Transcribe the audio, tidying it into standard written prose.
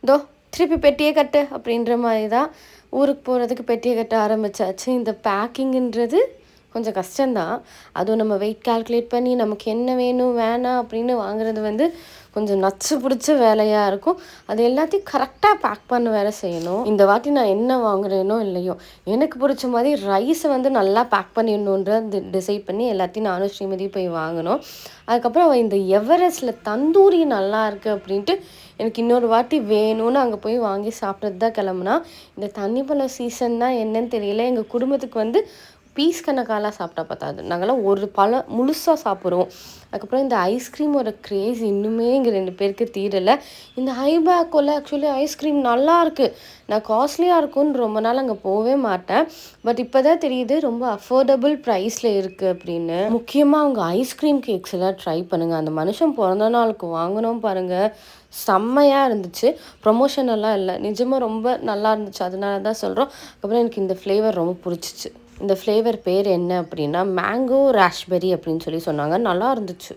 தோ திருப்பி பெட்டியே கட்டு அப்படின்ற மாதிரி தான் ஊருக்கு போகிறதுக்கு பெட்டியை கட்ட ஆரம்பித்தாச்சு. இந்த பேக்கிங்குன்றது கொஞ்சம் கஷ்டம்தான். அதுவும் நம்ம வெயிட் கால்குலேட் பண்ணி நமக்கு என்ன வேணும் வேணாம் அப்படின்னு வாங்குறது கொஞ்சம் நச்சு பிடிச்ச வேலையாக இருக்கும். அது எல்லாத்தையும் கரெக்டாக பேக் பண்ண வேலை செய்யணும். இந்த வாட்டி நான் என்ன வாங்குறேனோ இல்லையோ எனக்கு பிடிச்ச மாதிரி ரைஸை நல்லா பேக் பண்ணிடணுன்ற டிசைட் பண்ணி எல்லாத்தையும் நானும் ஸ்ரீமதி போய் வாங்கினோம். அதுக்கப்புறம் இந்த எவரெஸ்ட்டில் தந்தூரி நல்லா இருக்குது அப்படின்ட்டு எனக்கு இன்னொரு வாட்டி வேணும்னு அங்கே போய் வாங்கி சாப்பிட்றது தான் கிளம்புனா. இந்த தண்ணிப்பழம் சீசன் தான் என்னன்னு தெரியல. எங்கள் குடும்பத்துக்கு பீஸ் கணக்காலாம் சாப்பிட்டா பார்த்தாது. நாங்கள்லாம் ஒரு பழம் முழுசாக சாப்பிடுவோம். அதுக்கப்புறம் இந்த ஐஸ்கிரீமோட க்ரேஸ் இன்னுமே எங்கள் 2 பேருக்கு தீரலை. இந்த ஹைபேக்கோல ஆக்சுவலி ஐஸ்கிரீம் நல்லாயிருக்கு. நான் காஸ்ட்லியாக இருக்கும்னு ரொம்ப நாள் அங்கே போகவே மாட்டேன். பட் இப்போ தான் தெரியுது ரொம்ப அஃபோர்டபுள் ப்ரைஸில் இருக்குது அப்படின்னு. முக்கியமாக அவங்க ஐஸ்கிரீம் கேக்ஸ் எல்லாம் ட்ரை பண்ணுங்கள். அந்த மனுஷன் பிறந்த நாளுக்கு வாங்கினோம் பாருங்கள், செம்மையாக இருந்துச்சு. ப்ரொமோஷன் எல்லாம் இல்லை, நிஜமாக ரொம்ப நல்லா இருந்துச்சு. அதனால தான் சொல்கிறோம். அதுக்கப்புறம் எனக்கு இந்த ஃப்ளேவர் ரொம்ப பிடிச்சிச்சு. இந்த ஃப்ளேவர் பேர் என்ன அப்படின்னா மேங்கோ ராஸ்பெரி அப்படின்னு சொல்லி சொன்னாங்க. நல்லா இருந்துச்சு.